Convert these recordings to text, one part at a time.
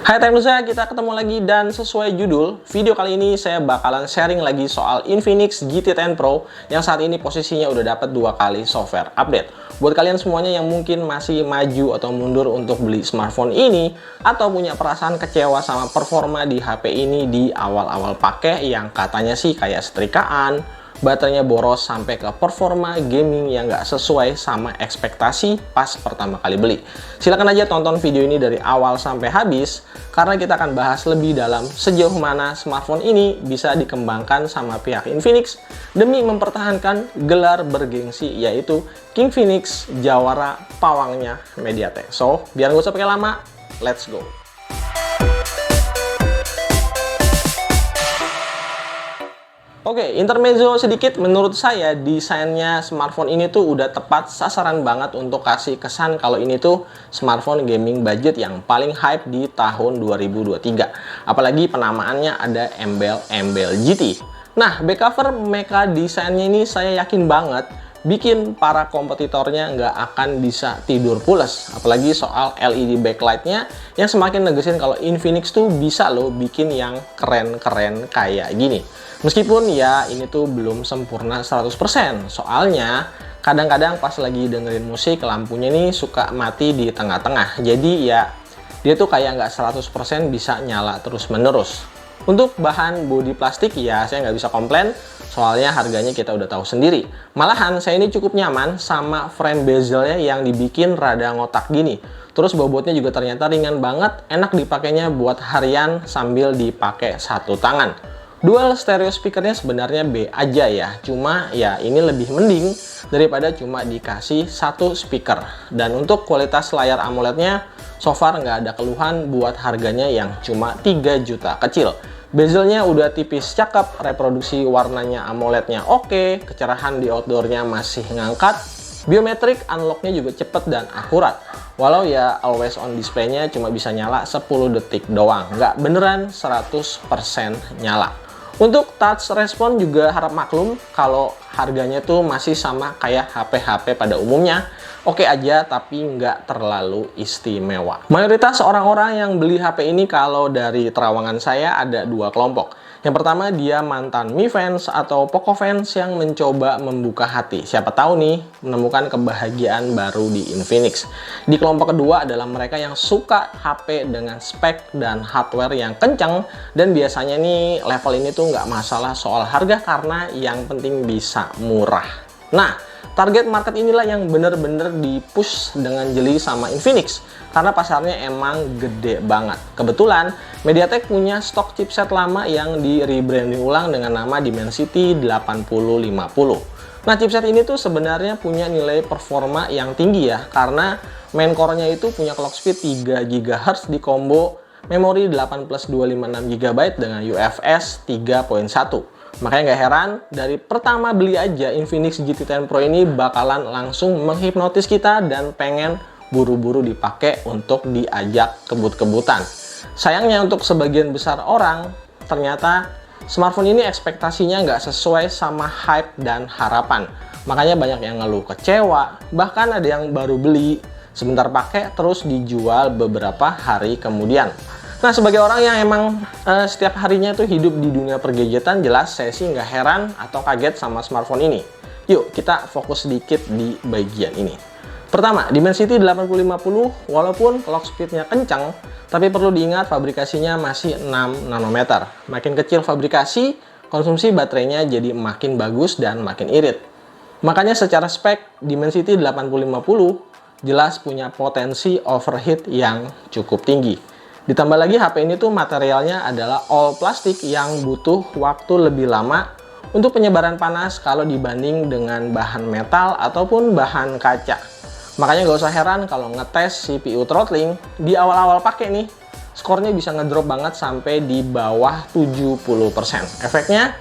Hai Timeless, kita ketemu lagi dan sesuai judul, video kali ini saya bakalan sharing lagi soal Infinix GT10 Pro yang saat ini posisinya udah dapat 2 kali software update. Buat kalian semuanya yang mungkin masih maju atau mundur untuk beli smartphone ini atau punya perasaan kecewa sama performa di HP ini di awal-awal pakai yang katanya sih kayak setrikaan, baterainya boros sampai ke performa gaming yang nggak sesuai sama ekspektasi pas pertama kali beli. Silahkan aja tonton video ini dari awal sampai habis karena kita akan bahas lebih dalam sejauh mana smartphone ini bisa dikembangkan sama pihak Infinix demi mempertahankan gelar bergengsi yaitu King Phoenix Jawara pawangnya MediaTek. So, biar nggak usah pakai lama, let's go! Oke, intermezzo sedikit, menurut saya desainnya smartphone ini tuh udah tepat sasaran banget untuk kasih kesan kalau ini tuh smartphone gaming budget yang paling hype di tahun 2023. Apalagi penamaannya ada embel-embel GT. Nah, back cover mecha desainnya ini saya yakin banget bikin para kompetitornya nggak akan bisa tidur pules. Apalagi soal LED backlightnya yang semakin negesin kalau Infinix tuh bisa loh bikin yang keren-keren kayak gini. Meskipun ya ini tuh belum sempurna 100%, soalnya kadang-kadang pas lagi dengerin musik lampunya nih suka mati di tengah-tengah. Jadi ya dia tuh kayak nggak 100% bisa nyala terus-menerus. Untuk bahan bodi plastik ya saya nggak bisa komplain, soalnya harganya kita udah tahu sendiri. Malahan saya ini cukup nyaman sama frame bezelnya yang dibikin rada ngotak gini. Terus bobotnya juga ternyata ringan banget, enak dipakainya buat harian sambil dipakai satu tangan. Dual stereo speakernya sebenarnya B aja ya, cuma ya ini lebih mending daripada cuma dikasih satu speaker. Dan untuk kualitas layar AMOLED-nya, so far nggak ada keluhan buat harganya yang cuma 3 juta kecil. Bezelnya udah tipis cakep, reproduksi warnanya AMOLED-nya oke, kecerahan di outdoor-nya masih ngangkat, biometrik unlock-nya juga cepet dan akurat. Walau ya always on display-nya cuma bisa nyala 10 detik doang, nggak beneran 100% nyala. Untuk touch respon juga harap maklum kalau harganya tuh masih sama kayak HP-HP pada umumnya. Oke aja tapi nggak terlalu istimewa. Mayoritas orang-orang yang beli HP ini kalau dari terawangan saya ada 2 kelompok. Yang pertama dia mantan Mi fans atau Poco fans yang mencoba membuka hati. Siapa tahu nih menemukan kebahagiaan baru di Infinix. Di kelompok kedua adalah mereka yang suka HP dengan spek dan hardware yang kencang. Dan biasanya nih level ini tuh nggak masalah soal harga karena yang penting bisa murah. Nah, target market inilah yang bener-bener dipush dengan jeli sama Infinix karena pasarnya emang gede banget. Kebetulan MediaTek punya stok chipset lama yang di rebranding ulang dengan nama Dimensity 8050. Nah, chipset ini tuh sebenarnya punya nilai performa yang tinggi ya karena main core-nya itu punya clock speed 3 GHz di combo memori 8 plus 256 GB dengan UFS 3.1. Makanya nggak heran, dari pertama beli aja Infinix GT10 Pro ini bakalan langsung menghipnotis kita dan pengen buru-buru dipakai untuk diajak kebut-kebutan. Sayangnya untuk sebagian besar orang, ternyata smartphone ini ekspektasinya nggak sesuai sama hype dan harapan. Makanya banyak yang ngeluh kecewa, bahkan ada yang baru beli, sebentar pakai terus dijual beberapa hari kemudian. Nah, sebagai orang yang emang setiap harinya tuh hidup di dunia pergadgetan, jelas saya sih nggak heran atau kaget sama smartphone ini. Yuk, kita fokus sedikit di bagian ini. Pertama, Dimensity 8050 walaupun clock speednya kencang, tapi perlu diingat fabrikasinya masih 6 nanometer. Makin kecil fabrikasi, konsumsi baterainya jadi makin bagus dan makin irit. Makanya secara spek, Dimensity 8050 jelas punya potensi overheat yang cukup tinggi. Ditambah lagi HP ini tuh materialnya adalah all plastik yang butuh waktu lebih lama untuk penyebaran panas kalau dibanding dengan bahan metal ataupun bahan kaca. Makanya nggak usah heran kalau ngetes CPU throttling di awal-awal pakai nih, skornya bisa ngedrop banget sampai di bawah 70%. Efeknya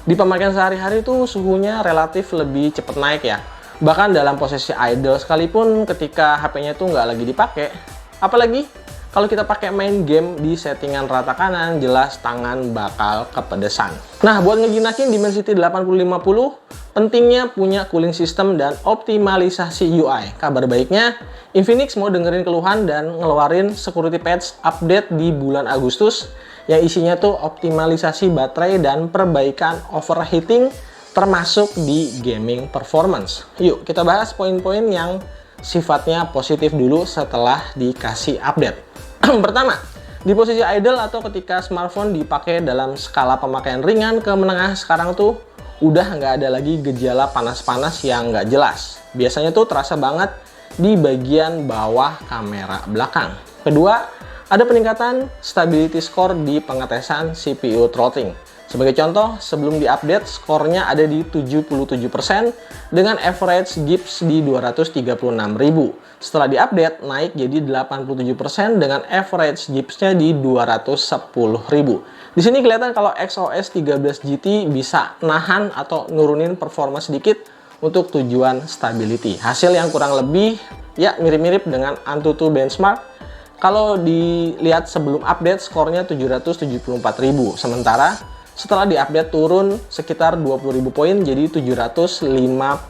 di pemakaian sehari-hari tuh suhunya relatif lebih cepat naik ya. Bahkan dalam posisi idle sekalipun ketika HP-nya tuh nggak lagi dipakai, apalagi kalau kita pakai main game di settingan rata kanan, jelas tangan bakal kepedesan. Nah, buat ngejinakin Dimensity 8050, pentingnya punya cooling system dan optimalisasi UI. Kabar baiknya, Infinix mau dengerin keluhan dan ngeluarin security patch update di bulan Agustus yang isinya tuh optimalisasi baterai dan perbaikan overheating termasuk di gaming performance. Yuk, kita bahas poin-poin yang sifatnya positif dulu setelah dikasih update. Pertama, di posisi idle atau ketika smartphone dipakai dalam skala pemakaian ringan ke menengah, sekarang tuh udah nggak ada lagi gejala panas-panas yang nggak jelas. Biasanya tuh terasa banget di bagian bawah kamera belakang. Kedua, ada peningkatan stability score di pengetesan CPU throttling. Sebagai contoh, sebelum diupdate, skornya ada di 77% dengan average GIPS di 236.000. Setelah diupdate, naik jadi 87% dengan average GIPS-nya di 210.000. Di sini kelihatan kalau XOS 13 GT bisa nahan atau nurunin performa sedikit untuk tujuan stability. Hasil yang kurang lebih ya mirip-mirip dengan Antutu benchmark. Kalau dilihat sebelum update, skornya 774.000. Sementara setelah diupdate turun sekitar 20.000 poin jadi 757.000.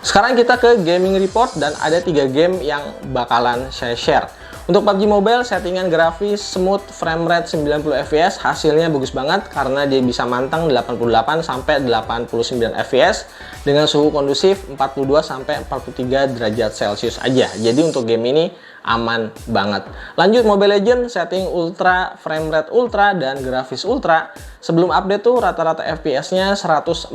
Sekarang kita ke gaming report dan ada 3 game yang bakalan saya share. Untuk PUBG Mobile, settingan grafis smooth frame rate 90 fps hasilnya bagus banget karena dia bisa manteng 88 sampai 89 fps dengan suhu kondusif 42 sampai 43 derajat Celcius aja. Jadi untuk game ini aman banget. Lanjut Mobile Legends, setting ultra, frame rate ultra dan grafis ultra. Sebelum update tuh rata-rata FPS-nya 104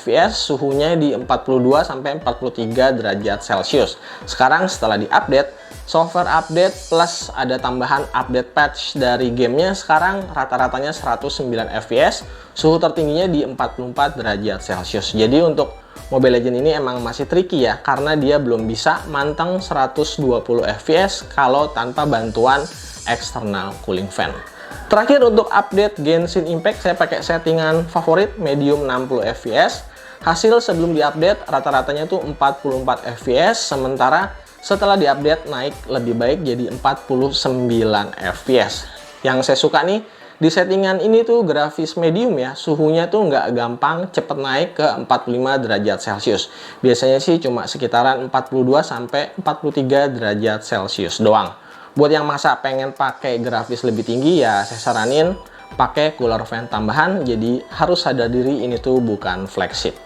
fps, suhunya di 42 sampai 43 derajat Celcius. Sekarang setelah diupdate, software update plus ada tambahan update patch dari gamenya, sekarang rata-ratanya 109 fps, suhu tertingginya di 44 derajat Celcius. Jadi untuk Mobile Legends ini emang masih tricky ya, karena dia belum bisa manteng 120 fps kalau tanpa bantuan external cooling fan. Terakhir untuk update Genshin Impact, saya pakai settingan favorit medium 60 fps. Hasil sebelum diupdate rata-ratanya tuh 44 fps, sementara setelah diupdate naik lebih baik jadi 49 fps. Yang saya suka nih, di settingan ini tuh grafis medium ya, suhunya tuh nggak gampang cepet naik ke 45 derajat Celcius. Biasanya sih cuma sekitaran 42 sampai 43 derajat Celcius doang. Buat yang masa pengen pakai grafis lebih tinggi ya, saya saranin pakai cooler fan tambahan, jadi harus sadar diri ini tuh bukan flagship.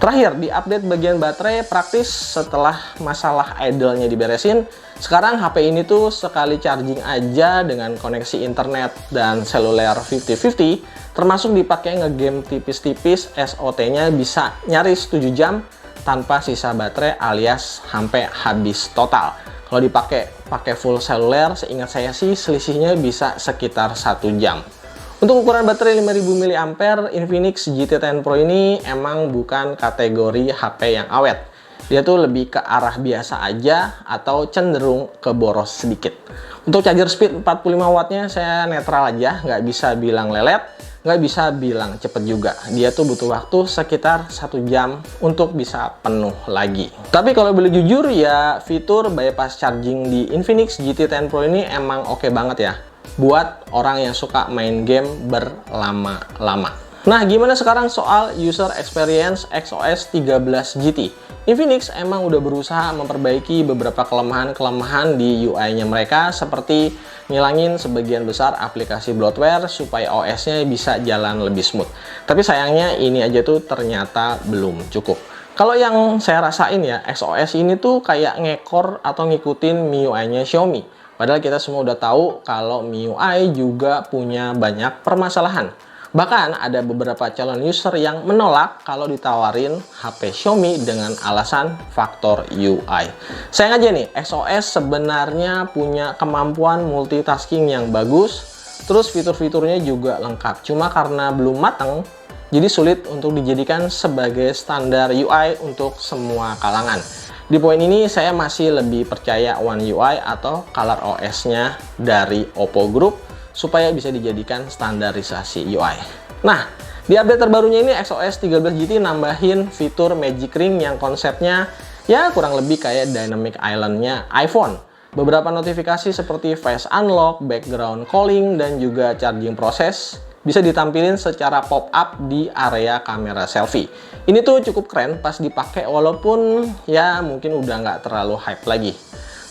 Terakhir, di update bagian baterai praktis setelah masalah idle-nya diberesin. Sekarang HP ini tuh sekali charging aja dengan koneksi internet dan seluler 50-50, termasuk dipakai ngegame tipis-tipis, SOT-nya bisa nyaris 7 jam tanpa sisa baterai alias sampai habis total. Kalau pakai full seluler, seingat saya sih selisihnya bisa sekitar 1 jam. Untuk ukuran baterai 5000 mAh, Infinix GT10 Pro ini emang bukan kategori HP yang awet. Dia tuh lebih ke arah biasa aja atau cenderung ke boros sedikit. Untuk charger speed 45 wattnya saya netral aja, nggak bisa bilang lelet, nggak bisa bilang cepet juga. Dia tuh butuh waktu sekitar 1 jam untuk bisa penuh lagi. Tapi kalau boleh jujur ya, fitur bypass charging di Infinix GT10 Pro ini emang oke banget ya buat orang yang suka main game berlama-lama. Nah, gimana sekarang soal user experience XOS 13 GT? Infinix emang udah berusaha memperbaiki beberapa kelemahan-kelemahan di UI-nya mereka, seperti ngilangin sebagian besar aplikasi bloatware supaya OS-nya bisa jalan lebih smooth. Tapi sayangnya ini aja tuh ternyata belum cukup. Kalau yang saya rasain ya, XOS ini tuh kayak ngekor atau ngikutin MIUI-nya Xiaomi. Padahal kita semua udah tahu kalau MIUI juga punya banyak permasalahan. Bahkan ada beberapa calon user yang menolak kalau ditawarin HP Xiaomi dengan alasan faktor UI. Sayang aja nih, XOS sebenarnya punya kemampuan multitasking yang bagus, terus fitur-fiturnya juga lengkap. Cuma karena belum matang, jadi sulit untuk dijadikan sebagai standar UI untuk semua kalangan. Di poin ini saya masih lebih percaya One UI atau Color OS-nya dari Oppo Group supaya bisa dijadikan standarisasi UI. Nah, di update terbarunya ini XOS 13 GT nambahin fitur Magic Ring yang konsepnya ya kurang lebih kayak Dynamic Island-nya iPhone. Beberapa notifikasi seperti face unlock, background calling, dan juga charging proses bisa ditampilkan secara pop-up di area kamera selfie. Ini tuh cukup keren pas dipakai walaupun ya mungkin udah nggak terlalu hype lagi.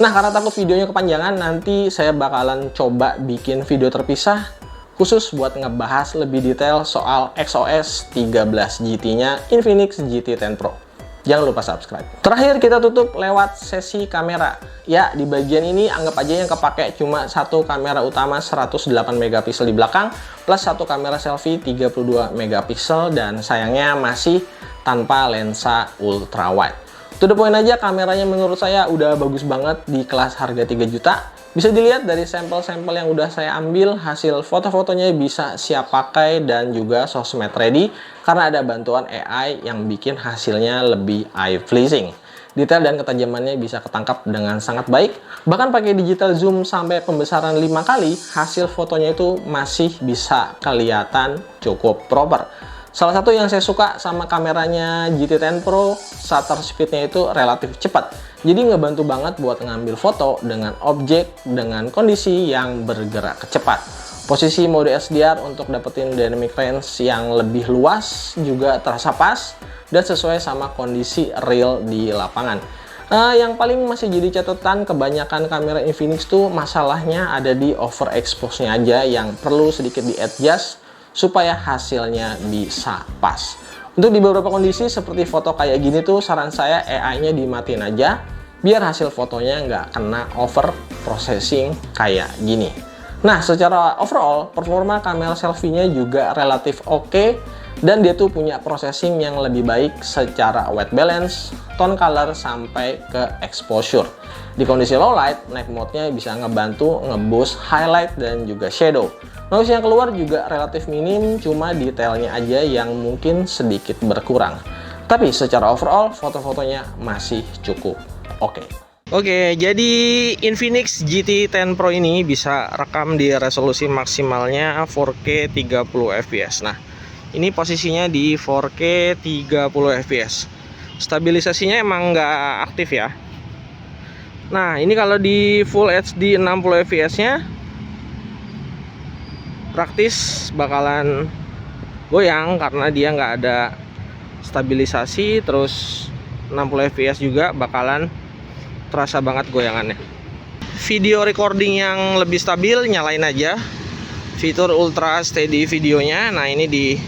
Nah, karena takut videonya kepanjangan, nanti saya bakalan coba bikin video terpisah khusus buat ngebahas lebih detail soal XOS 13 GT-nya Infinix GT10 Pro. Jangan lupa subscribe. Terakhir kita tutup lewat sesi kamera. Ya, di bagian ini anggap aja yang kepake cuma satu kamera utama 108 megapiksel di belakang plus satu kamera selfie 32 megapiksel dan sayangnya masih tanpa lensa ultra wide. To the point aja, kameranya menurut saya udah bagus banget di kelas harga 3 juta. Bisa dilihat dari sampel-sampel yang udah saya ambil, hasil foto-fotonya bisa siap pakai dan juga sosmed ready karena ada bantuan AI yang bikin hasilnya lebih eye pleasing. Detail dan ketajamannya bisa ketangkap dengan sangat baik. Bahkan pakai digital zoom sampai pembesaran 5 kali, hasil fotonya itu masih bisa kelihatan cukup proper. Salah satu yang saya suka sama kameranya GT10 Pro, shutter speednya itu relatif cepat. Jadi ngebantu banget buat ngambil foto dengan objek dengan kondisi yang bergerak cepat. Posisi mode SDR untuk dapetin dynamic range yang lebih luas juga terasa pas dan sesuai sama kondisi real di lapangan. Yang paling masih jadi catatan kebanyakan kamera Infinix tuh masalahnya ada di overexpose-nya aja yang perlu sedikit di-adjust supaya hasilnya bisa pas. Untuk di beberapa kondisi seperti foto kayak gini tuh saran saya AI-nya dimatiin aja biar hasil fotonya nggak kena over processing kayak gini. Nah, secara overall performa kamera selfie-nya juga relatif oke dan dia tuh punya processing yang lebih baik secara white balance, tone color sampai ke exposure. Di kondisi low light, night mode-nya bisa ngebantu ngeboost highlight dan juga shadow. Noise yang keluar juga relatif minim, cuma detailnya aja yang mungkin sedikit berkurang. Tapi secara overall, foto-fotonya masih cukup oke. Oke, jadi Infinix GT10 Pro ini bisa rekam di resolusi maksimalnya 4K 30 fps. Nah, ini posisinya di 4K 30 fps. Stabilisasinya emang nggak aktif ya. Nah, ini kalau di Full HD 60 fps-nya praktis bakalan goyang karena dia nggak ada stabilisasi, terus 60 fps juga bakalan terasa banget goyangannya. Video recording yang lebih stabil nyalain aja fitur ultra steady videonya. Nah, ini di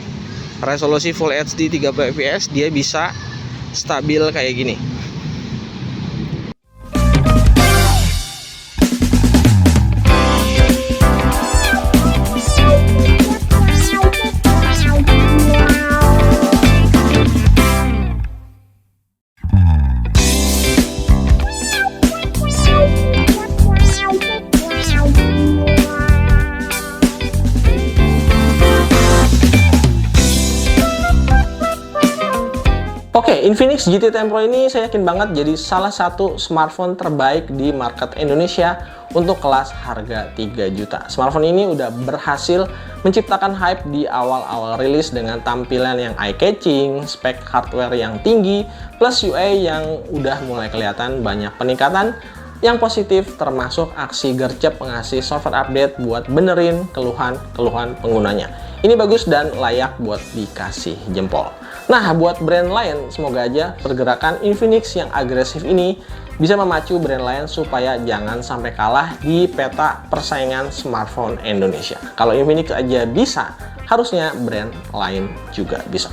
resolusi Full HD 30 fps dia bisa stabil kayak gini. Oke, Infinix GT10 Pro ini saya yakin banget jadi salah satu smartphone terbaik di market Indonesia untuk kelas harga 3 juta. Smartphone ini udah berhasil menciptakan hype di awal-awal rilis dengan tampilan yang eye-catching, spek hardware yang tinggi, plus UI yang udah mulai kelihatan banyak peningkatan yang positif, termasuk aksi gercep ngasih software update buat benerin keluhan-keluhan penggunanya. Ini bagus dan layak buat dikasih jempol. Nah, buat brand lain, semoga aja pergerakan Infinix yang agresif ini bisa memacu brand lain supaya jangan sampai kalah di peta persaingan smartphone Indonesia. Kalau Infinix aja bisa, harusnya brand lain juga bisa.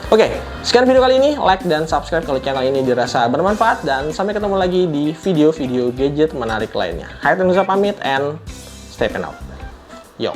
Oke, sekian video kali ini. Like dan subscribe kalau channel ini dirasa bermanfaat. Dan sampai ketemu lagi di video-video gadget menarik lainnya. Hai, Tenusa pamit and stay pen out. Yo.